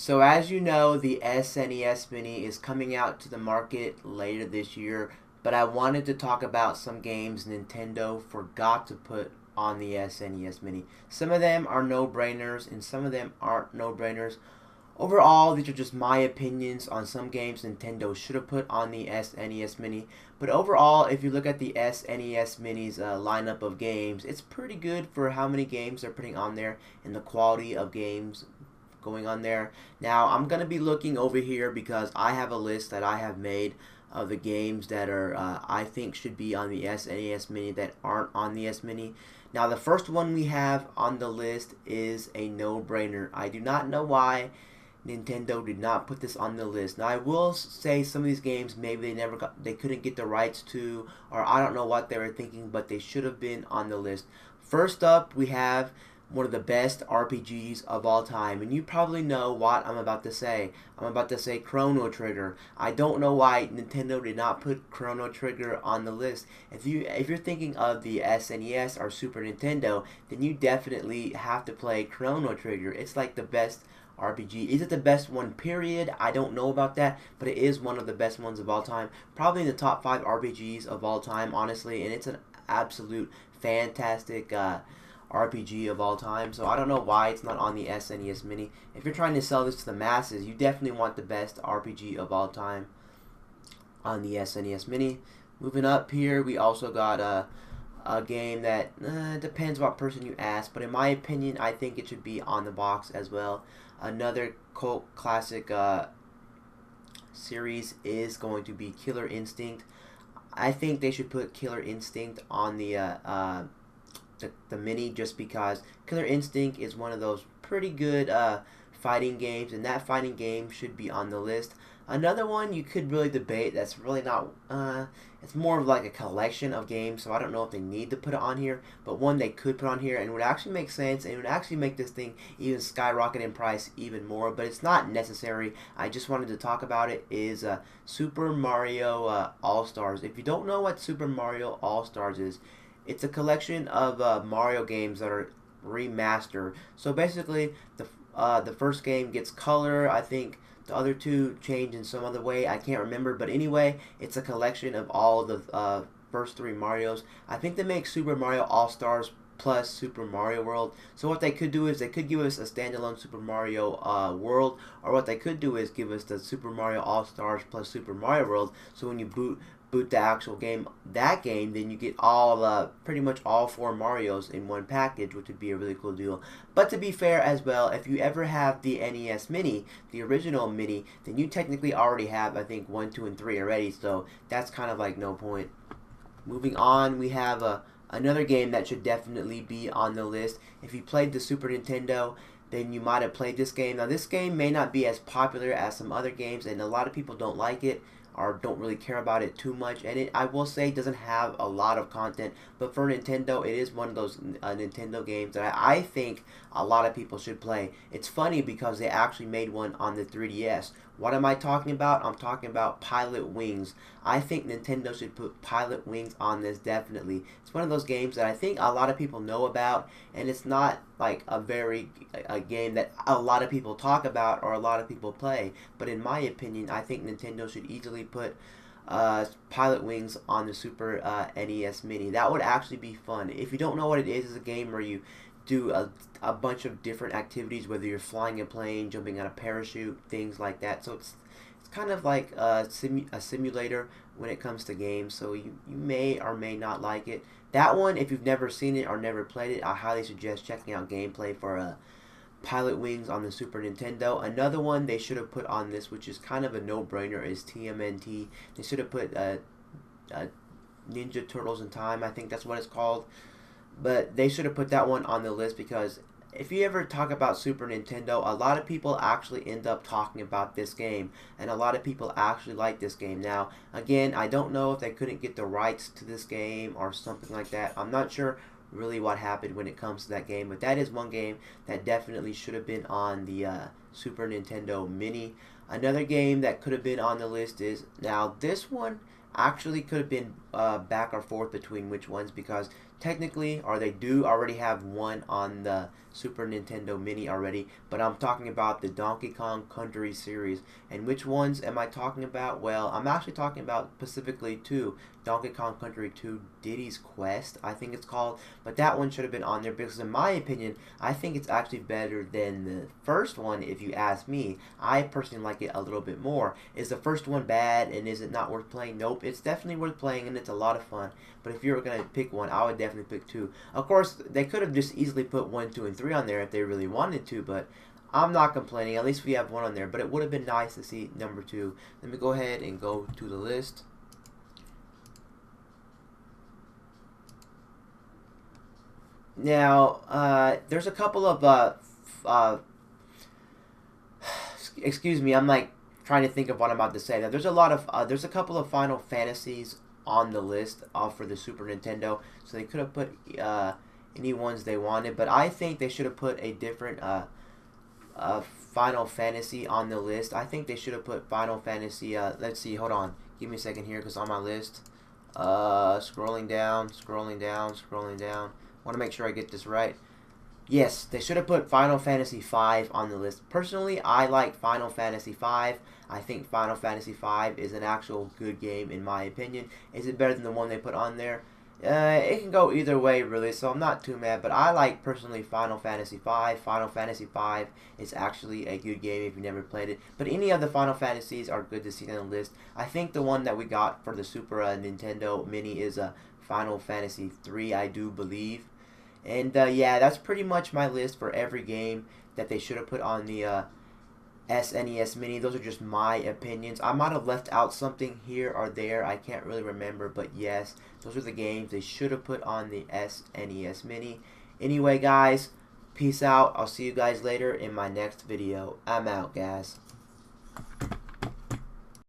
So as you know, the SNES Mini is coming out to the market later this year, but I wanted to talk about some games Nintendo forgot to put on the SNES Mini. Some of them are no-brainers and some of them aren't no-brainers. Overall, these are just my opinions on some games Nintendo should have put on the SNES Mini. But overall, if you look at the SNES Mini's lineup of games, it's pretty good for how many games they're putting on there and the quality of games going on there. Now, I'm going to be looking over here because I have a list that I have made of the games that are I think should be on the SNES Mini that aren't on the S Mini. Now, the first one we have on the list is a no-brainer. I do not know why Nintendo did not put this on the list. Now, I will say some of these games maybe they couldn't get the rights to, or I don't know what they were thinking, but they should have been on the list. First up, we have one of the best RPGs of all time, and you probably know what I'm about to say. I'm about to say Chrono Trigger. I don't know why Nintendo did not put Chrono Trigger on the list. If you're thinking of the SNES or Super Nintendo, then you definitely have to play Chrono Trigger. It's like the best RPG. Is it the best one, period? I don't know about that, but it is one of the best ones of all time. Probably in the top 5 RPGs of all time, honestly, and it's an absolute fantastic RPG of all time. So I don't know why it's not on the SNES Mini. If you're trying to sell this to the masses, you definitely want the best RPG of all time on the SNES Mini. Moving up here, we also got a game that depends what person you ask, but in my opinion, I think it should be on the box as well. Another cult classic series is going to be Killer Instinct. I think they should put Killer Instinct on the Mini just because Killer Instinct is one of those pretty good fighting games, and that fighting game should be on the list. Another one you could really debate that's really not, it's more of like a collection of games, so I don't know if they need to put it on here, but one they could put on here and would actually make sense and would actually make this thing even skyrocket in price even more, but it's not necessary. I just wanted to talk about it, is Super Mario All-Stars. If you don't know what Super Mario All-Stars is, it's a collection of Mario games that are remastered. So basically, the first game gets color. I think the other two change in some other way. I can't remember, but anyway, it's a collection of all the first 3 Marios. I think they make Super Mario All Stars plus Super Mario World. So what they could do is they could give us a standalone Super Mario World, or what they could do is give us the Super Mario All Stars plus Super Mario World. So when you boot the actual game, then you get all pretty much all 4 Marios in one package, which would be a really cool deal. But to be fair as well, if you ever have the NES Mini, the original Mini, then you technically already have, I think, 1, 2, and 3 already, so that's kind of like no point. Moving on, we have another game that should definitely be on the list. If you played the Super Nintendo, then you might have played this game. Now, this game may not be as popular as some other games, and a lot of people don't like it or don't really care about it too much, and I will say, doesn't have a lot of content, but for Nintendo, it is one of those Nintendo games that I think a lot of people should play. It's funny because they actually made one on the 3DS. What am I talking about? I'm talking about Pilot Wings. I think Nintendo should put Pilot Wings on this, definitely. It's one of those games that I think a lot of people know about, and it's not like a game that a lot of people talk about or a lot of people play. But in my opinion, I think Nintendo should easily put Pilot Wings on the Super NES Mini. That would actually be fun. If you don't know what it is, it's a game where you do a bunch of different activities, whether you're flying a plane, jumping out a parachute, things like that. So it's kind of like a simulator when it comes to games, so you may or may not like it. That one, if you've never seen it or never played it, I highly suggest checking out gameplay for Pilot Wings on the Super Nintendo. Another one they should have put on this, which is kind of a no-brainer, is TMNT. They should have put Ninja Turtles in Time, I think that's what it's called. But they should have put that one on the list because if you ever talk about Super Nintendo, a lot of people actually end up talking about this game, and a lot of people actually like this game. Now, again, I don't know if they couldn't get the rights to this game or something like that. I'm not sure really what happened when it comes to that game, but that is one game that definitely should have been on the Super Nintendo Mini. Another game that could have been on the list is, now this one actually could have been back or forth between which ones, because technically, or they do already have one on the Super Nintendo Mini already, but I'm talking about the Donkey Kong Country series. And which ones am I talking about? Well, I'm actually talking about specifically two. Donkey Kong Country 2 Diddy's Quest, I think it's called, but that one should have been on there because in my opinion, I think it's actually better than the first one if you ask me. I personally like it a little bit more. Is the first one bad and is it not worth playing? Nope, it's definitely worth playing and it's a lot of fun, but if you were going to pick one, I would definitely pick 2. Of course, they could have just easily put 1, 2, and 3 on there if they really wanted to, but I'm not complaining. At least we have 1 on there, but it would have been nice to see number 2. Let me go ahead and go to the list. Now, there's a couple of, excuse me, I'm like trying to think of what I'm about to say. Now, there's a lot of, there's a couple of Final Fantasies on the list for the Super Nintendo, so they could have put any ones they wanted, but I think they should have put a different Final Fantasy on the list. I think they should have put Final Fantasy, let's see, hold on, give me a second here, because on my list, scrolling down, scrolling down, scrolling down, want to make sure I get this right. Yes, they should have put Final Fantasy V on the list. Personally, I like Final Fantasy V. I think Final Fantasy V is an actual good game in my opinion. Is it better than the one they put on there? It can go either way really, so I'm not too mad, but I like personally Final Fantasy V. Final Fantasy V is actually a good game if you never played it, but any of the Final Fantasies are good to see on the list. I think the one that we got for the Super Nintendo Mini is Final Fantasy III, I do believe. And yeah, that's pretty much my list for every game that they should have put on the SNES Mini. Those are just my opinions. I might have left out something here or there. I can't really remember, but yes, those are the games they should have put on the SNES Mini. Anyway, guys, peace out. I'll see you guys later in my next video. I'm out, guys.